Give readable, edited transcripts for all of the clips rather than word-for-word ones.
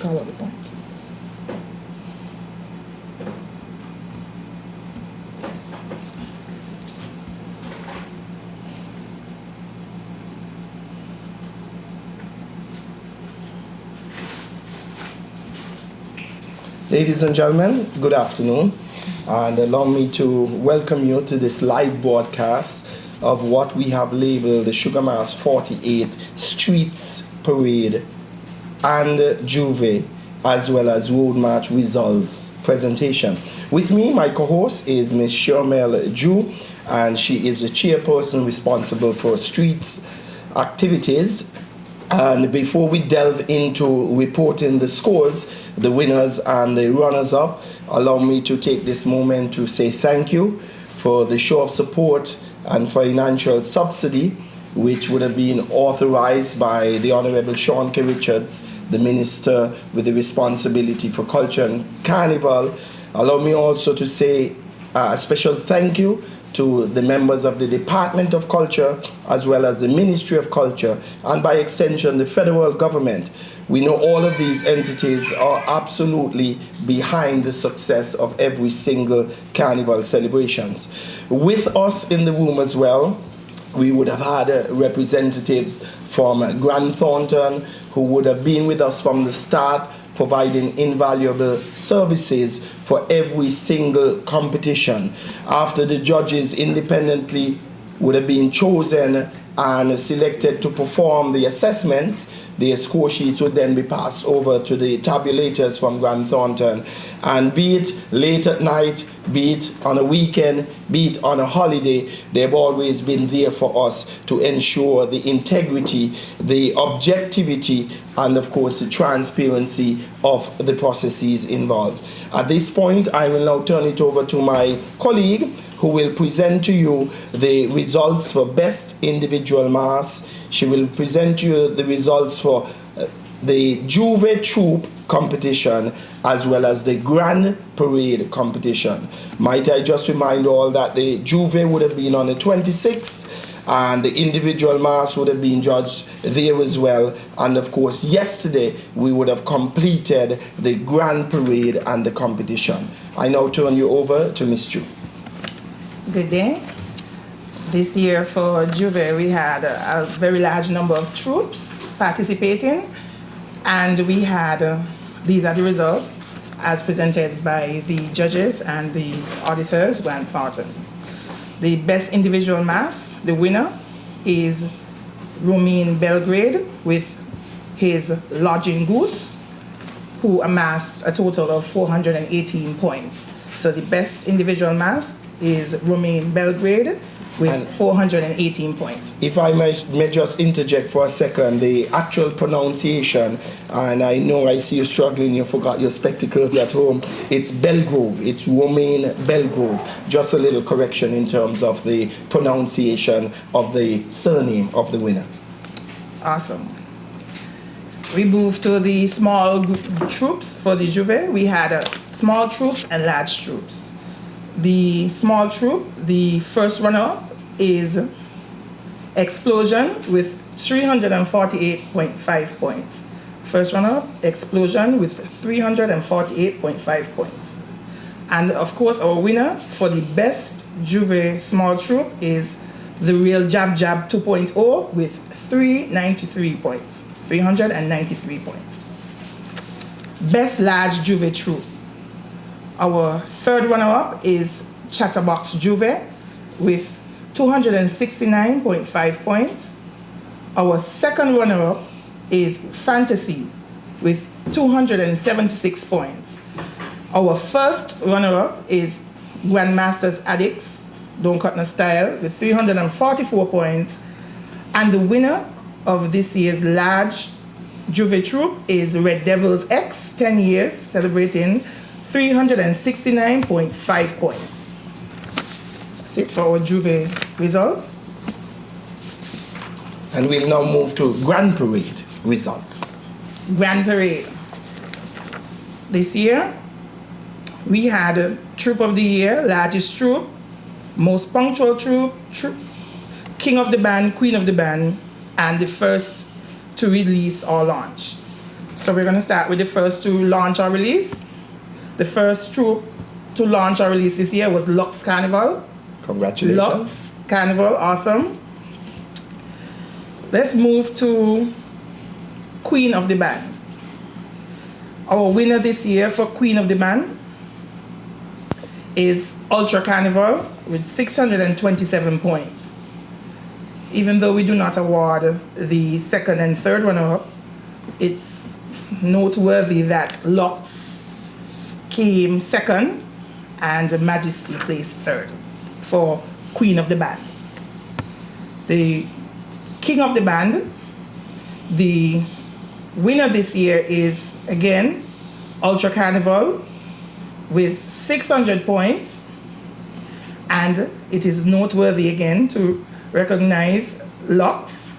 call out the points. Ladies and gentlemen, good afternoon, and allow me to welcome you to this live broadcast of what we have labeled the Sugar Mass 48 Streets Parade and Juve, as well as Road March results presentation. With me, my co-host is Ms. Shermel Jew, and she is the chairperson responsible for streets activities. And before we delve into reporting the scores, the winners and the runners-up, allow me to take this moment to say thank you for the show of support and financial subsidy, which would have been authorized by the Honorable Sean K. Richards, the Minister with the responsibility for culture and carnival. Allow me also to say a special thank you to the members of the Department of Culture, as well as the Ministry of Culture, and by extension the federal government. We know all of these entities are absolutely behind the success of every single carnival celebrations. With us in the room as well, we would have had representatives from Grant Thornton, who would have been with us from the start, providing invaluable services for every single competition. After the judges independently would have been chosen and selected to perform the assessments, the score sheets would then be passed over to the tabulators from Grant Thornton. And be it late at night, be it on a weekend, be it on a holiday, they've always been there for us to ensure the integrity, the objectivity, and of course the transparency of the processes involved. At this point, I will now turn it over to my colleague, who will present to you the results for Best Individual Mass. She will present to you the results for the Juve Troop competition, as well as the Grand Parade competition. Might I just remind all that the Juve would have been on the 26th, and the individual mass would have been judged there as well. And of course, yesterday we would have completed the Grand Parade and the competition. I now turn you over to Ms. Chu. Good day. This year for Juve, we had a very large number of troops participating, and we had, these are the results as presented by the judges and the auditors, Grant Thornton. The Best Individual Mass, the winner is Romain Belgrade with his Lodging Goose, who amassed a total of 418 points. So the Best Individual Mass is Romain Belgrade with 418 points. If I may just interject for a second, the actual pronunciation, and I know I see you struggling, you forgot your spectacles at home, it's Belgrove, it's Romain Belgrove. Just a little correction in terms of the pronunciation of the surname of the winner. Awesome. We move to the small troops for the Juve. We had small troops and large troops. The small troop, the first runner is Explosion with 348.5 points. First runner, Explosion with 348.5 points. And of course, our winner for the Best Juve Small Troop is the Real Jab Jab 2.0 with 393 points. 393 points. Best Large Juve Troop. Our third runner-up is Chatterbox Juve with 269.5 points. Our second runner-up is Fantasy with 276 points. Our first runner-up is Grandmaster's Addicts, Don't Cut No Style, with 344 points. And the winner of this year's large Juve Troop is Red Devils X, 10 years, celebrating 369.5 points. That's it for our Juve results. And we'll now move to Grand Parade results. Grand Parade. This year, we had Troop of the Year, largest troop, most punctual troop, King of the Band, Queen of the Band, and the first to release or launch. So we're going to start with the first to launch or release. The first troupe to launch or release this year was Lux Carnival. Congratulations. Lux Carnival, awesome. Let's move to Queen of the Band. Our winner this year for Queen of the Band is Ultra Carnival with 627 points. Even though we do not award the second and third runner-up, it's noteworthy that Lux came second and Majesty placed third for Queen of the Band. The King of the Band, the winner this year is, again, Ultra Carnival with 600 points. And it is noteworthy again to recognize Lux,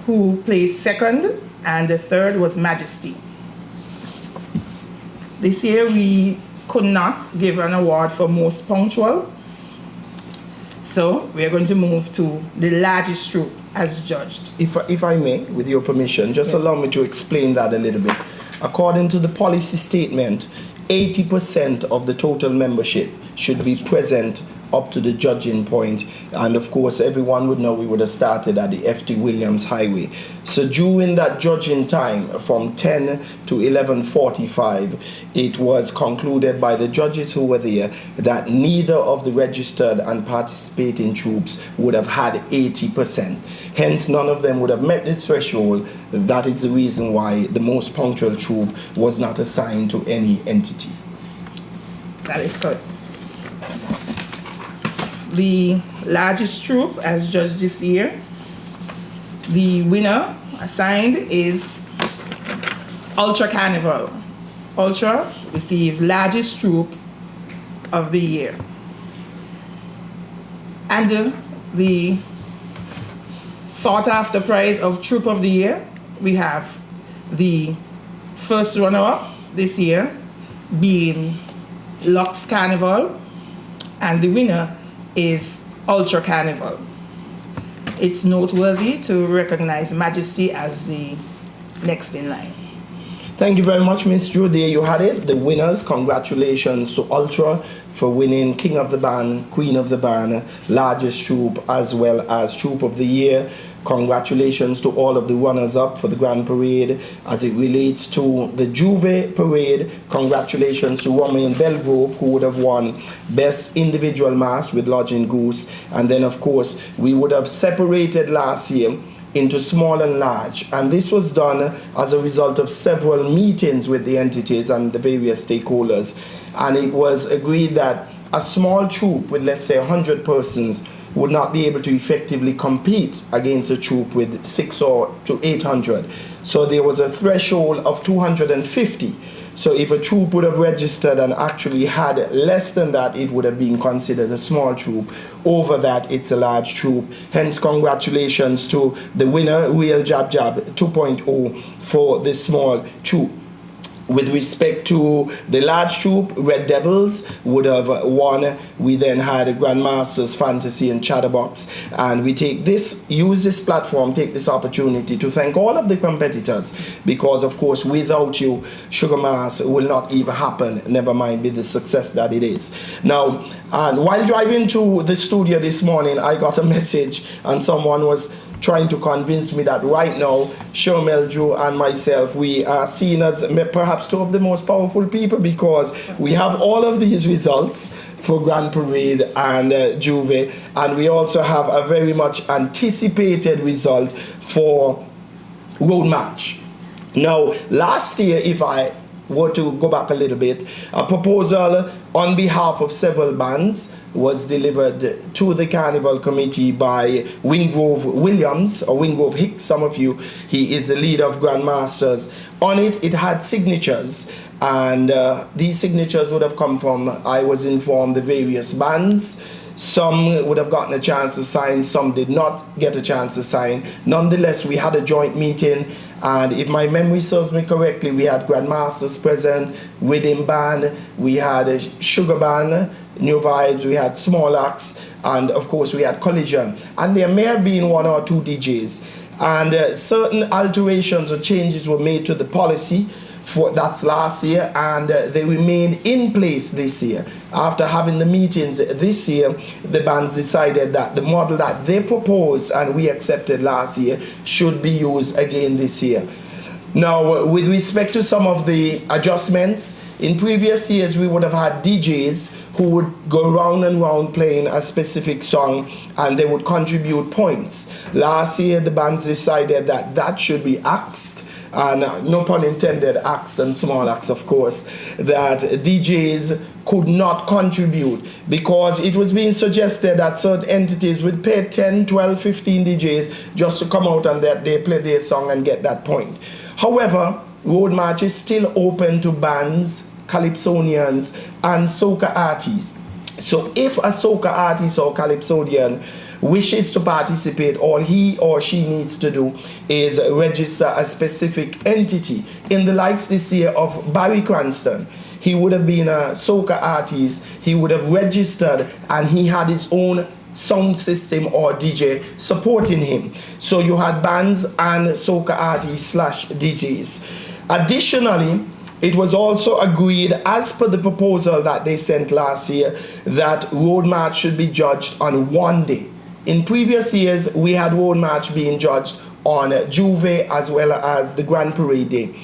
who placed second, and the third was Majesty. This year we could not give an award for most punctual, so we are going to move to the largest troupe as judged. If I may, with your permission, just allow me to explain that a little bit. According to the policy statement, 80% of the total membership should be present up to the judging point, and of course everyone would know we would have started at the FT Williams Highway. So during that judging time from 10 to 11:45, it was concluded by the judges who were there that neither of the registered and participating troops would have had 80%. Hence none of them would have met the threshold. That is the reason why the most punctual troop was not assigned to any entity. That is correct. The largest troupe as judged this year, the winner assigned is Ultra Carnival. Ultra received largest troupe of the year. And the sought after prize of troupe of the year, we have the first runner-up this year being Lux Carnival, and the winner is Ultra Carnival. It's noteworthy to recognize Majesty as the next in line. Thank you very much, Ms. Drew. There you had it. The winners, congratulations to Ultra for winning King of the Band, Queen of the Band, largest troop, as well as Troop of the Year. Congratulations to all of the runners-up for the Grand Parade. As it relates to the Juve Parade, congratulations to Romain Belgrove, who would have won Best Individual Mass with Lodging Goose. And then, of course, we would have separated last year into small and large. And this was done as a result of several meetings with the entities and the various stakeholders. And it was agreed that a small troop with, let's say, 100 persons would not be able to effectively compete against a troop with 600 or to 800. So there was a threshold of 250. So if a troop would have registered and actually had less than that, it would have been considered a small troop. Over that, it's a large troop. Hence, congratulations to the winner, Real Jab Jab 2.0, for this small troop. With respect to the large troop, Red Devils would have won. We then had Grandmasters, Fantasy, and Chatterbox. And we use this platform, take this opportunity to thank all of the competitors, because of course without you, Sugar Mass will not even happen, never mind with the success that it is. Now, and while driving to the studio this morning, I got a message and someone was trying to convince me that right now, Shomel Drew and myself, we are seen as perhaps two of the most powerful people, because we have all of these results for Grand Parade and Juve, and we also have a very much anticipated result for Road March. Now, last year, if I were to go back a little bit, a proposal on behalf of several bands was delivered to the Carnival Committee by Wingrove Williams, or Wingrove Hicks, some of you, he is the leader of Grandmasters. On it, it had signatures, and these signatures would have come from, I was informed, the various bands. Some would have gotten a chance to sign, some did not get a chance to sign. Nonetheless, we had a joint meeting, and if my memory serves me correctly, we had Grandmasters present, Rhythm Band, we had a Sugar Band, New Vibes, we had Small Axe, and of course we had Collision. And there may have been one or two DJs. and certain alterations or changes were made to the policy. That's last year, and they remain in place this year. After having the meetings this year, the bands decided that the model that they proposed and we accepted last year should be used again this year. Now, with respect to some of the adjustments, in previous years we would have had DJs who would go round and round playing a specific song and they would contribute points. Last year the bands decided that that should be axed, and no pun intended, acts and small acts of course, that DJs could not contribute because it was being suggested that certain entities would pay 10, 12, 15 DJs just to come out and that they play their song and get that point. However, Road March is still open to bands, calypsonians and soca artists. So if a soca artist or calypsonian wishes to participate, all he or she needs to do is register a specific entity. In the likes this year of Barry Cranston, he would have been a soca artist, he would have registered and he had his own sound system or DJ supporting him. So you had bands and soca artists / DJs. Additionally, it was also agreed, as per the proposal that they sent last year, that Road March should be judged on one day. In previous years, we had Road March being judged on Juve as well as the Grand Parade Day.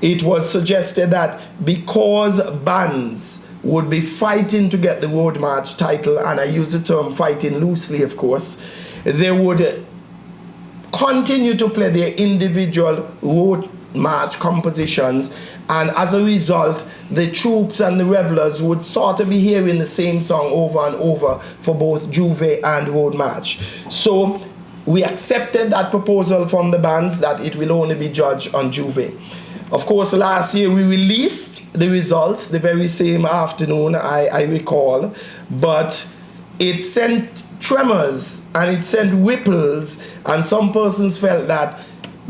It was suggested that because bands would be fighting to get the Road March title, and I use the term fighting loosely of course, they would continue to play their individual Road March compositions, and as a result the troops and the revelers would sort of be hearing the same song over and over for both Juve and Road March. So we accepted that proposal from the bands that it will only be judged on Juve. Of course, last year we released the results the very same afternoon, I recall, but it sent tremors and it sent ripples, and some persons felt that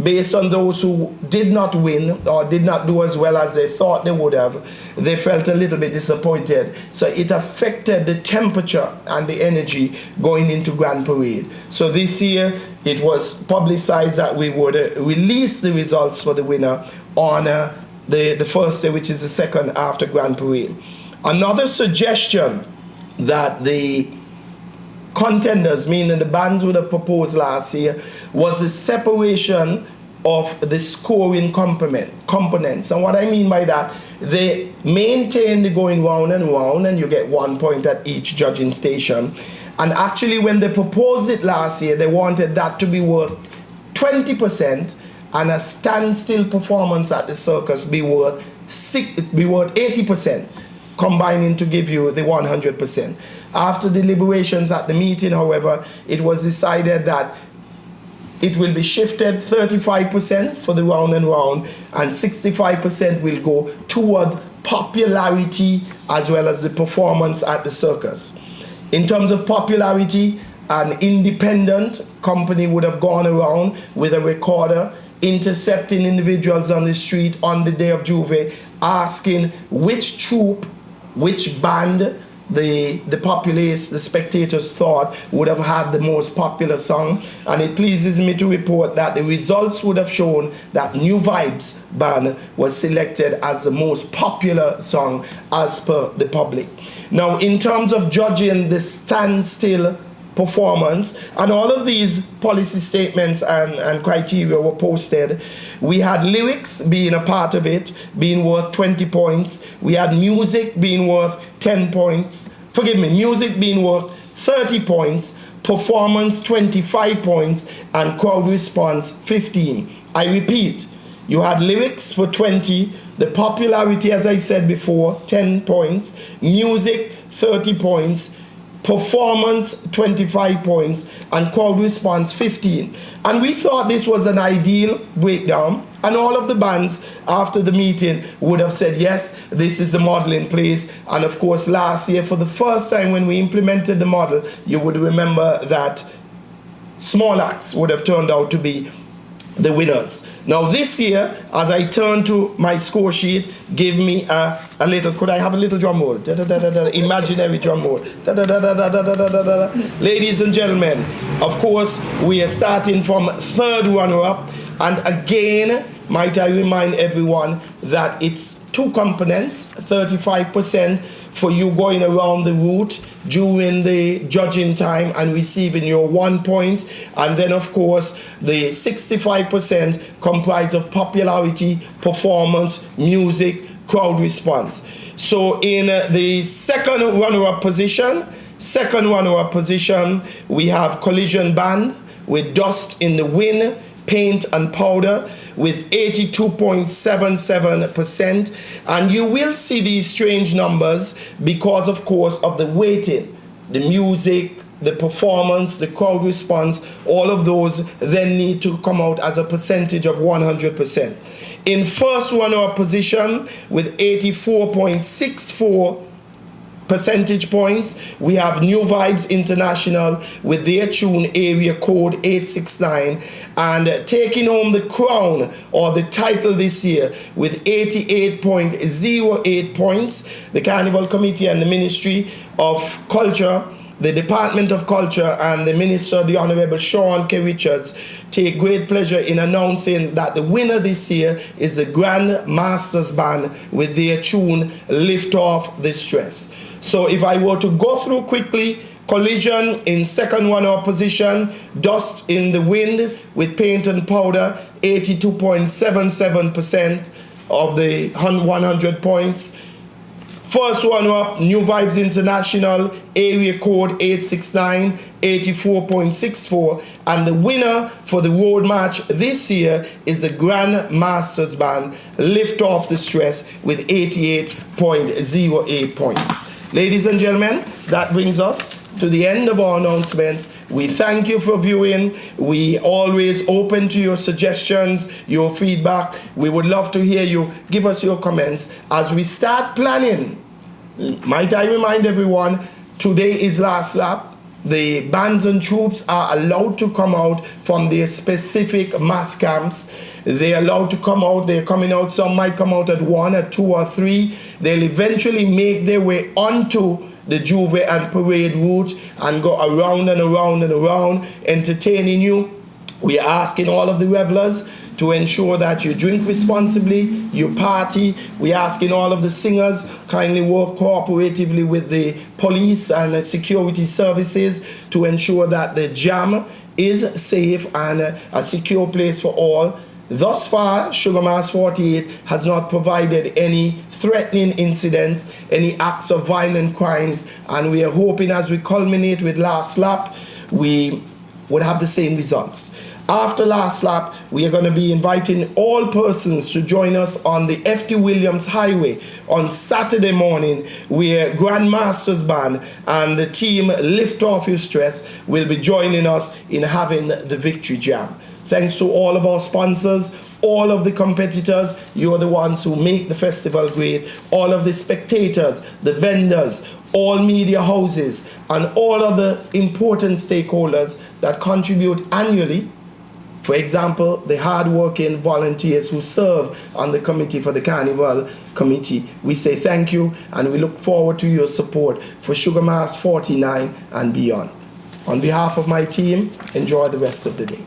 based on those who did not win or did not do as well as they thought they would have, they felt a little bit disappointed. So it affected the temperature and the energy going into Grand Parade. So this year it was publicized that we would release the results for the winner on the first day, which is the second after Grand Parade. Another suggestion that the contenders, meaning the bands would have proposed last year, was the separation of the scoring components. And what I mean by that, they maintain the going round and round and you get 1 point at each judging station. And actually when they proposed it last year, they wanted that to be worth 20% and a standstill performance at the circus be worth 80%, combining to give you the 100%. After deliberations at the meeting, however, it was decided that it will be shifted 35% for the round and round, and 65% will go toward popularity as well as the performance at the circus. In terms of popularity, an independent company would have gone around with a recorder intercepting individuals on the street on the day of Juve, asking which troupe, which band the populace, the spectators thought would have had the most popular song. And it pleases me to report that the results would have shown that New Vibes band was selected as the most popular song as per the public. Now, in terms of judging the standstill performance, and all of these policy statements and criteria were posted. We had lyrics being a part of it, being worth 20 points. We had music being worth 10 points. Music being worth 30 points, performance 25 points, and crowd response 15. I repeat, you had lyrics for 20, the popularity, as I said before, 10 points, music 30 points, performance 25 points, and crowd response 15. And we thought this was an ideal breakdown, and all of the bands after the meeting would have said yes, this is the model in place. And of course last year, for the first time when we implemented the model, you would remember that small acts would have turned out to be the winners. Now this year, as I turn to my score sheet, give me a little, could I have a little drum roll? Da, da, da, da, da, imaginary drum roll. Da, da, da, da, da, da, da, da, da. Ladies and gentlemen, of course, we are starting from third runner-up. And again, might I remind everyone that it's two components, 35% for you going around the route during the judging time and receiving your 1 point, and then of course the 65% comprised of popularity, performance, music, crowd response. So in the second runner-up position, we have Collision Band with Dust in the Wind, Paint and Powder with 82.77%, and you will see these strange numbers because of course of the weighting, the music, the performance, the crowd response, all of those then need to come out as a percentage of 100%. In first runner-up position with 84.64 percentage points, we have New Vibes International with their tune Area Code 869, and taking home the crown or the title this year with 88.08 points. The Carnival Committee and the Ministry of Culture, the Department of Culture and the Minister, the Honorable Sean K. Richards, take great pleasure in announcing that the winner this year is the Grand Masters Band with their tune Lift Off the Stress. So if I were to go through quickly, Collision in second runner-up position, Dust in the Wind with Paint and Powder, 82.77% of the 100 points. First runner-up, New Vibes International, Area Code 869, 84.64. And the winner for the road march this year is the Grand Masters Band, Lift Off the Stress with 88.08 points. Ladies and gentlemen, that brings us to the end of our announcements. We thank you for viewing. We always open to your suggestions, your feedback. We would love to hear you. Give us your comments as we start planning. Might I remind everyone, today is last lap. The bands and troops are allowed to come out from their specific mass camps. They're allowed to come out. They're coming out. Some might come out at 1, at 2 or 3. They'll eventually make their way onto the Juve and Parade route and go around and around and around, entertaining you. We are asking all of the revelers to ensure that you drink responsibly, you party. We're asking all of the singers kindly work cooperatively with the police and security services to ensure that the jam is safe and a secure place for all. Thus far, Sugar Mass 48 has not provided any threatening incidents, any acts of violent crimes, and we are hoping as we culminate with last lap, we would have the same results. After last lap, we are going to be inviting all persons to join us on the F.T. Williams Highway on Saturday morning, where Grand Masters Band and the team Lift Off Your Stress will be joining us in having the Victory Jam. Thanks to all of our sponsors, all of the competitors. You are the ones who make the festival great. All of the spectators, the vendors, all media houses, and all other important stakeholders that contribute annually. For example, the hard-working volunteers who serve on the committee for the Carnival Committee. We say thank you, and we look forward to your support for Sugar Mass 49 and beyond. On behalf of my team, enjoy the rest of the day.